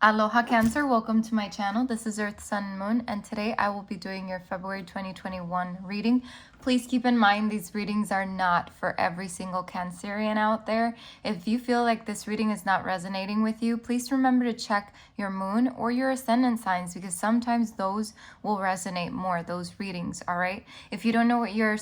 Aloha Cancer, welcome to my channel. This is Earth, Sun, and Moon, and today I will be doing your February 2021 reading. Please keep in mind these readings are not for every single Cancerian out there. If you feel like this reading is not resonating with you, please remember to check your moon or your ascendant signs because sometimes those will resonate more, those readings, all right? If you don't know what your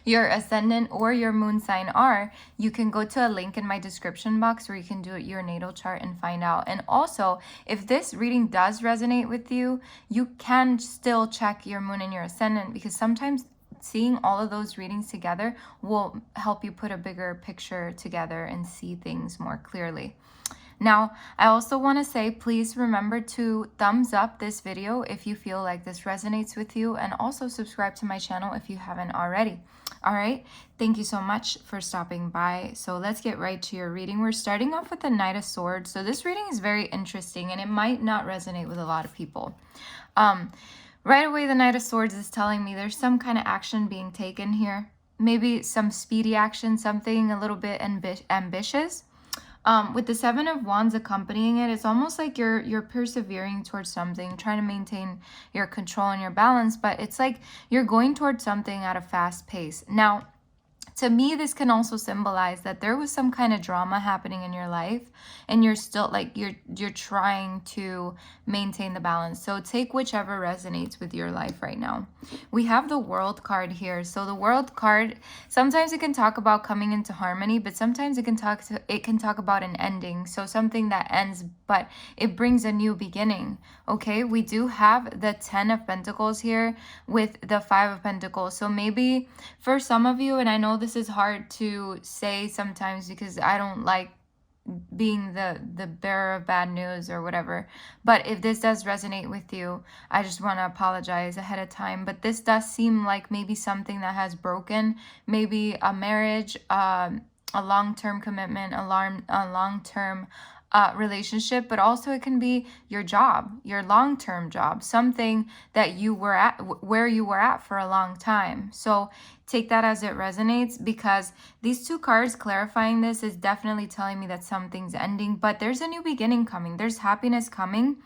your ascendant or your moon sign are, you can go to a link in my description box where you can do your natal chart and find out. And also, if this reading does resonate with you, you can still check your moon and your ascendant because sometimes seeing all of those readings together will help you put a bigger picture together and see things more clearly. Now, I also want to say, please remember to thumbs up this video if you feel like this resonates with you, and also subscribe to my channel if you haven't already. All right, thank you so much for stopping by. So let's get right to your reading. We're starting off with the Knight of Swords. So this reading is very interesting and it might not resonate with a lot of people. Right away, the Knight of Swords is telling me there's some kind of action being taken here. Maybe some speedy action, something a little bit ambitious. With the Seven of Wands accompanying it, it's almost like you're persevering towards something, trying to maintain your control and your balance, but it's like you're going towards something at a fast pace. Now, to me, this can also symbolize that there was some kind of drama happening in your life and you're still like you're trying to maintain the balance. So take whichever resonates with your life right now. We have the World card here. So the World card, sometimes it can talk about coming into harmony, but sometimes it can talk about an ending. So something that ends, but it brings a new beginning. Okay, we do have the 10 of Pentacles here with the 5 of Pentacles. So maybe for some of you, and I know this is hard to say sometimes because I don't like being the bearer of bad news or whatever, but if this does resonate with you, I just want to apologize ahead of time. But this does seem like maybe something that has broken, maybe a marriage, a long-term commitment, a long-term relationship, but also it can be your job, your long-term job, something that you were at, where you were at for a long time. So take that as it resonates, because these two cards clarifying this is definitely telling me that something's ending, but there's a new beginning coming. There's happiness coming.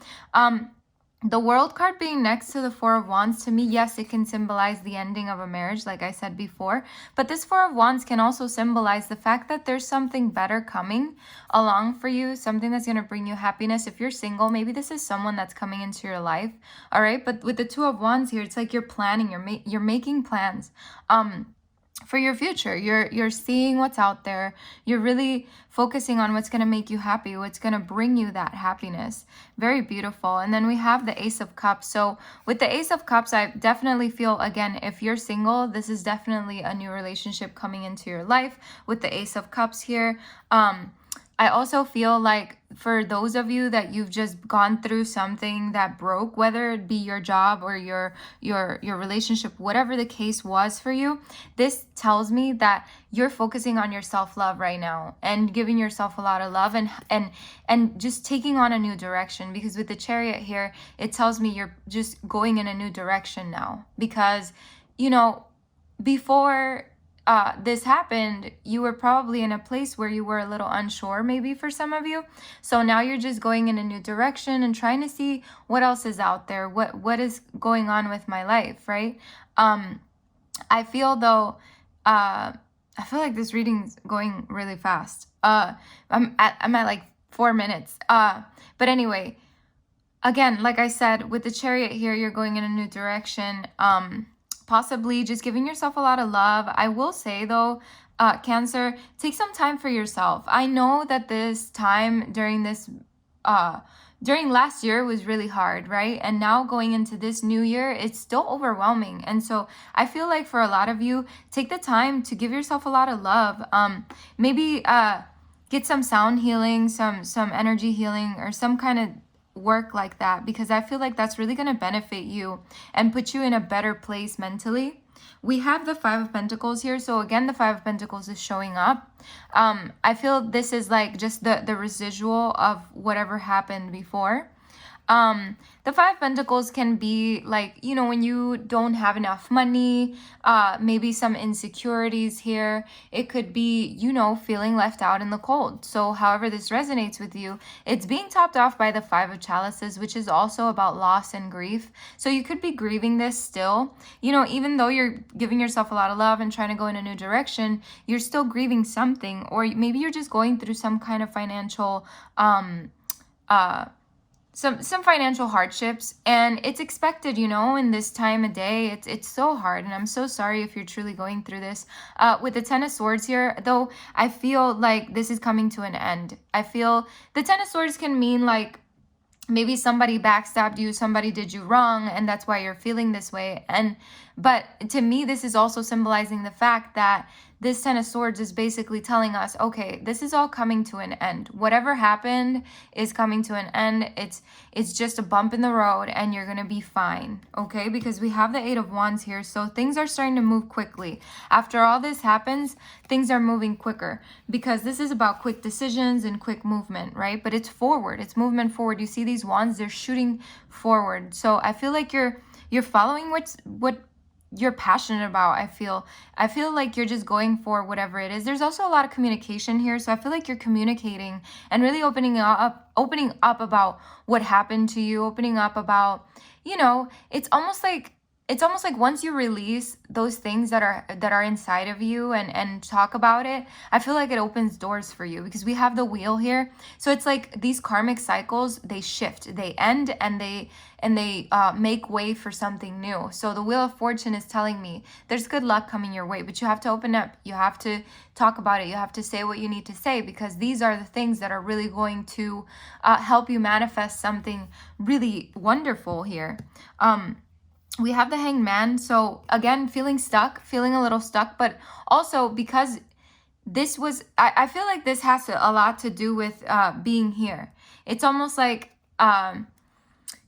The World card being next to the Four of Wands, to me, yes, it can symbolize the ending of a marriage, like I said before. But this Four of Wands can also symbolize the fact that there's something better coming along for you, something that's going to bring you happiness. If you're single, maybe this is someone that's coming into your life, all right? But with the Two of Wands here, it's like you're planning, you're making plans. For your future, you're seeing what's out there. You're really focusing on what's going to make you happy, what's going to bring you that happiness. Very beautiful. And then we have the Ace of Cups. So with the Ace of Cups, I definitely feel, again, if you're single, this is definitely a new relationship coming into your life with the Ace of Cups here. I also feel like for those of you that you've just gone through something that broke, whether it be your job or your relationship, whatever the case was for you, this tells me that you're focusing on your self-love right now and giving yourself a lot of love and just taking on a new direction. Because with the Chariot here, it tells me you're just going in a new direction now. Because, you know, before this happened, you were probably in a place where you were a little unsure, maybe for some of you. So now you're just going in a new direction and trying to see what else is out there, what is going on with my life, right? I feel though, I feel like this reading's going really fast. I'm at like 4 minutes. But anyway, again, like I said, with the Chariot here, you're going in a new direction. Possibly just giving yourself a lot of love. I will say though, Cancer, take some time for yourself. I know that this time during last year was really hard, right? And now going into this new year, it's still overwhelming. And so I feel like for a lot of you, take the time to give yourself a lot of love. Maybe get some sound healing, some energy healing, or some kind of work like that, because I feel like that's really going to benefit you and put you in a better place mentally. We have the Five of Pentacles here. So again, the Five of Pentacles is showing up. I feel this is like just the residual of whatever happened before. The Five of Pentacles can be like, you know, when you don't have enough money, maybe some insecurities here. It could be, you know, feeling left out in the cold. So however this resonates with you, it's being topped off by the Five of Chalices, which is also about loss and grief. So you could be grieving this still, you know, even though you're giving yourself a lot of love and trying to go in a new direction, you're still grieving something, or maybe you're just going through some kind of financial, some financial hardships, and it's expected, you know, in this time of day. It's so hard, and I'm so sorry if you're truly going through this. With the Ten of Swords here, though, I feel like this is coming to an end. I feel the Ten of Swords can mean like maybe somebody backstabbed you, somebody did you wrong, and that's why you're feeling this way. But to me, this is also symbolizing the fact that this Ten of Swords is basically telling us, okay, this is all coming to an end. Whatever happened is coming to an end. It's just a bump in the road, and you're gonna be fine, okay? Because we have the Eight of Wands here, so things are starting to move quickly. After all this happens, things are moving quicker, because this is about quick decisions and quick movement, right? But it's forward, it's movement forward. You see these wands, they're shooting forward. So I feel like you're following what you're passionate about. I feel like you're just going for whatever it is. There's also a lot of communication here, so I feel like you're communicating and really opening up about what happened to you, opening up about, you know, it's almost like once you release those things that are inside of you and talk about it, I feel like it opens doors for you, because we have the Wheel here. So it's like these karmic cycles, they shift, they end, and they make way for something new. So the Wheel of Fortune is telling me there's good luck coming your way, but you have to open up, you have to talk about it, you have to say what you need to say, because these are the things that are really going to help you manifest something really wonderful here. We have the Hanged Man. So again, feeling a little stuck, but also because this was, I feel like this has a lot to do with being here. It's almost like,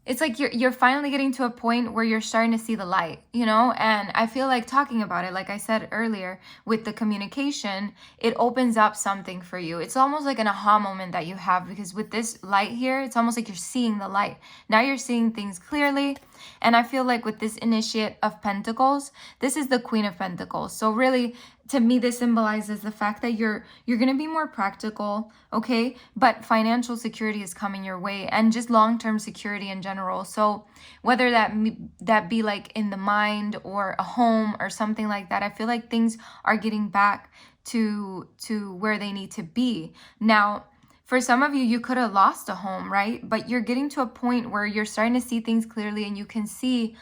it's like you're finally getting to a point where you're starting to see the light, you know? And I feel like talking about it, like I said earlier, with the communication, it opens up something for you. It's almost like an aha moment that you have, because with this light here, it's almost like you're seeing the light. Now you're seeing things clearly. And I feel like with this Initiate of Pentacles, this is the Queen of Pentacles. So really, to me, this symbolizes the fact that you're going to be more practical, okay? But financial security is coming your way, and just long-term security in general. So whether that be like in the mind or a home or something like that, I feel like things are getting back to where they need to be. Now, for some of you, you could have lost a home, right? But you're getting to a point where you're starting to see things clearly, and you can see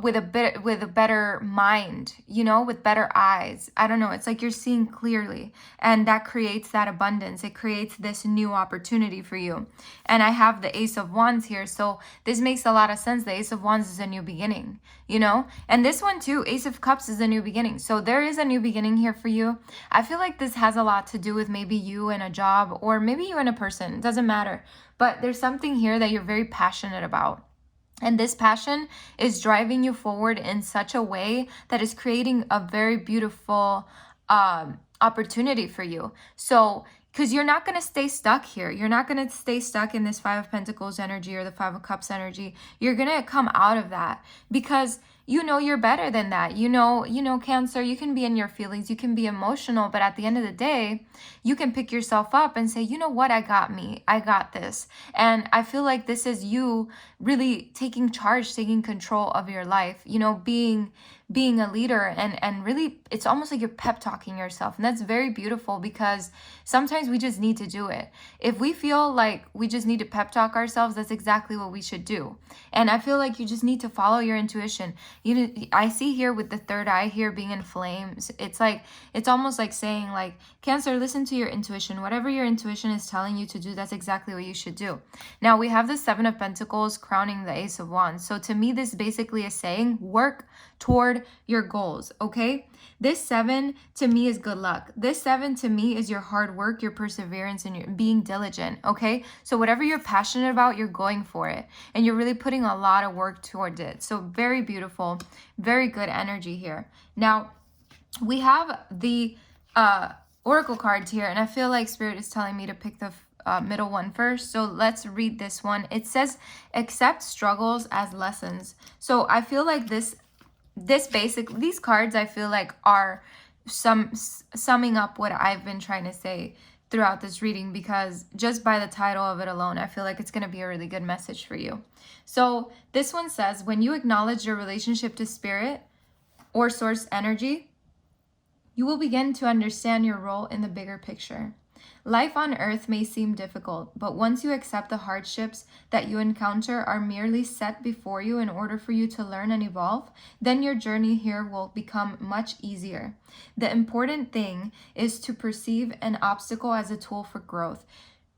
with a better mind, you know, with better eyes. I don't know. It's like you're seeing clearly, and that creates that abundance. It creates this new opportunity for you. And I have the Ace of Wands here, so this makes a lot of sense. The Ace of Wands is a new beginning, you know, and this one too, Ace of Cups, is a new beginning. So there is a new beginning here for you. I feel like this has a lot to do with maybe you and a job, or maybe you and a person. It doesn't matter, but there's something here that you're very passionate about. And this passion is driving you forward in such a way that is creating a very beautiful opportunity for you. So, because you're not going to stay stuck here. You're not going to stay stuck in this Five of Pentacles energy or the Five of Cups energy. You're going to come out of that, because you know you're better than that. You know, Cancer, you can be in your feelings, you can be emotional, but at the end of the day, you can pick yourself up and say, you know what, I got me, I got this. And I feel like this is you really taking charge, taking control of your life, you know, being a leader, and really, it's almost like you're pep talking yourself. And that's very beautiful, because sometimes we just need to do it. If we feel like we just need to pep talk ourselves, that's exactly what we should do. And I feel like you just need to follow your intuition. I see here with the third eye here being in flames, it's almost like saying, like, Cancer, listen to your intuition. Whatever your intuition is telling you to do, that's exactly what you should do. Now we have the Seven of Pentacles crowning the Ace of Wands. So to me, this basically is saying, work toward your goals, okay? This 7 to me is good luck. This 7 to me is your hard work, your perseverance, and your being diligent, okay? So whatever you're passionate about, you're going for it, and you're really putting a lot of work towards it. So very beautiful, very good energy here. Now we have the Oracle cards here, and I feel like Spirit is telling me to pick the middle one first. So let's read this one. It says, accept struggles as lessons. So I feel like these cards, I feel like, are summing up what I've been trying to say throughout this reading, because just by the title of it alone, I feel like it's going to be a really good message for you. So this one says, when you acknowledge your relationship to spirit or source energy, you will begin to understand your role in the bigger picture. Life on earth may seem difficult, but once you accept the hardships that you encounter are merely set before you in order for you to learn and evolve, then your journey here will become much easier. The important thing is to perceive an obstacle as a tool for growth.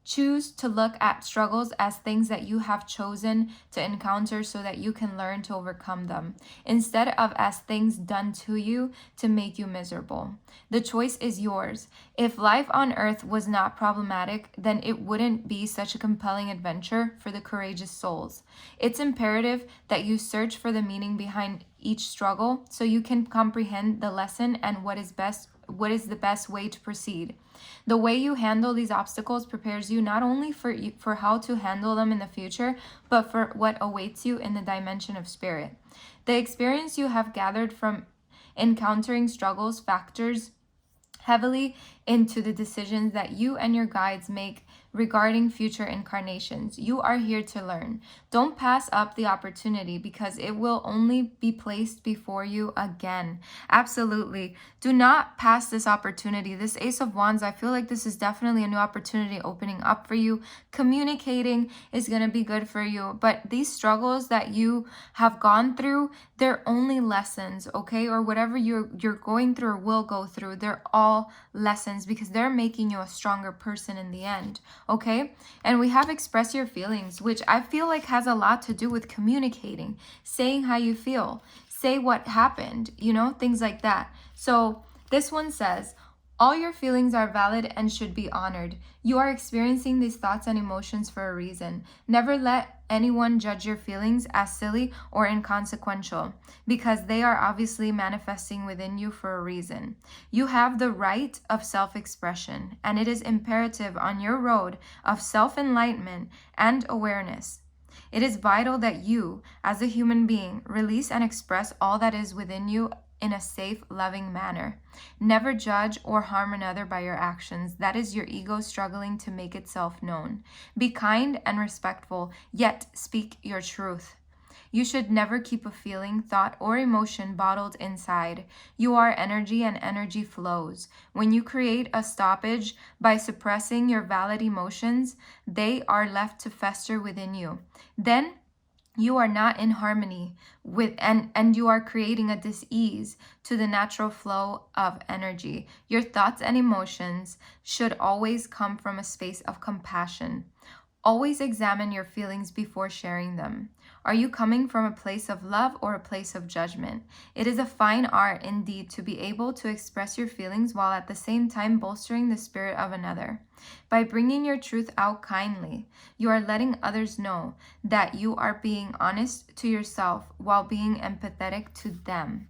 Choose to look at struggles as things that you have chosen to encounter so that you can learn to overcome them, instead of as things done to you to make you miserable. The choice is yours. If life on earth was not problematic, then it wouldn't be such a compelling adventure for the courageous souls. It's imperative that you search for the meaning behind each struggle so you can comprehend the lesson and what is the best way to proceed. The way you handle these obstacles prepares you not only for how to handle them in the future, but for what awaits you in the dimension of spirit. The experience you have gathered from encountering struggles factors heavily into the decisions that you and your guides make regarding future incarnations. You are here to learn. Don't pass up the opportunity because it will only be placed before you again. Absolutely. Do not pass this opportunity. This Ace of Wands, I feel like this is definitely a new opportunity opening up for you. Communicating is going to be good for you, but these struggles that you have gone through, they're only lessons, okay? Or whatever you're going through or will go through, they're all lessons because they're making you a stronger person in the end, okay? And we have express your feelings, which I feel like has a lot to do with communicating, saying how you feel, say what happened, things like that. So this one says, all your feelings are valid and should be honored. You are experiencing these thoughts and emotions for a reason. Never let anyone judge your feelings as silly or inconsequential, because they are obviously manifesting within you for a reason. You have the right of self-expression, and it is imperative on your road of self-enlightenment and awareness. It is vital that you, as a human being, release and express all that is within you in a safe, loving manner. Never judge or harm another by your actions. That is your ego struggling to make itself known. Be kind and respectful, yet speak your truth. You should never keep a feeling, thought, or emotion bottled inside. You are energy and energy flows. When you create a stoppage by suppressing your valid emotions, they are left to fester within you. Then you are not in harmony with and you are creating a dis-ease to the natural flow of energy. Your thoughts and emotions should always come from a space of compassion. Always examine your feelings before sharing them. Are you coming from a place of love or a place of judgment? It is a fine art indeed to be able to express your feelings while at the same time bolstering the spirit of another. By bringing your truth out kindly, you are letting others know that you are being honest to yourself while being empathetic to them.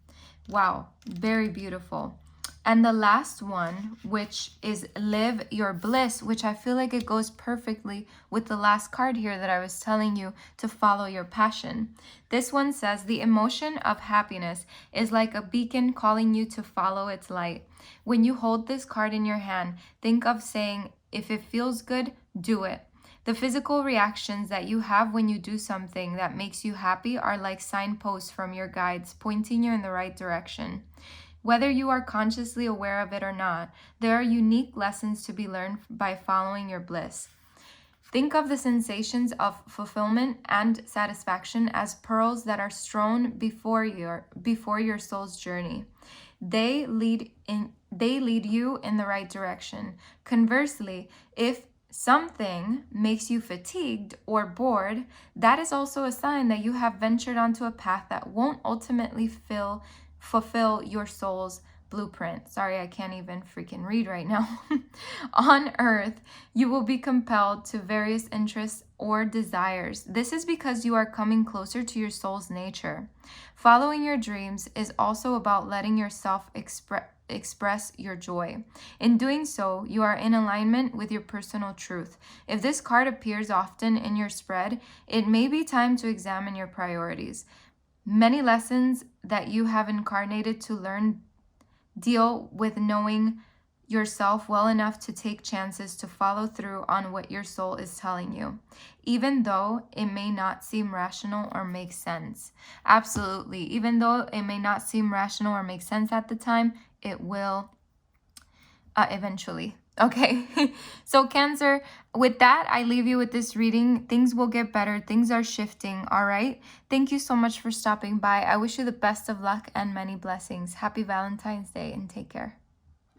Wow, very beautiful. And the last one, which is live your bliss, which I feel like it goes perfectly with the last card here that I was telling you to follow your passion. This one says, the emotion of happiness is like a beacon calling you to follow its light. When you hold this card in your hand, think of saying, if it feels good, do it. The physical reactions that you have when you do something that makes you happy are like signposts from your guides pointing you in the right direction. Whether you are consciously aware of it or not, there are unique lessons to be learned by following your bliss. Think of the sensations of fulfillment and satisfaction as pearls that are strewn before your soul's journey. They lead you in the right direction. Conversely, if something makes you fatigued or bored, that is also a sign that you have ventured onto a path that won't ultimately fulfill your soul's blueprint. Sorry, I can't even freaking read right now. On earth, you will be compelled to various interests or desires. This is because you are coming closer to your soul's nature. Following your dreams is also about letting yourself express your joy. In doing so, you are in alignment with your personal truth. If this card appears often in your spread, it may be time to examine your priorities. Many lessons that you have incarnated to learn deal with knowing yourself well enough to take chances to follow through on what your soul is telling you, even though it may not seem rational or make sense. Absolutely. Even though it may not seem rational or make sense at the time, it will eventually. Okay. So Cancer, with that, I leave you with this reading. Things will get better. Things are shifting. All right. Thank you so much for stopping by. I wish you the best of luck and many blessings. Happy Valentine's Day and take care.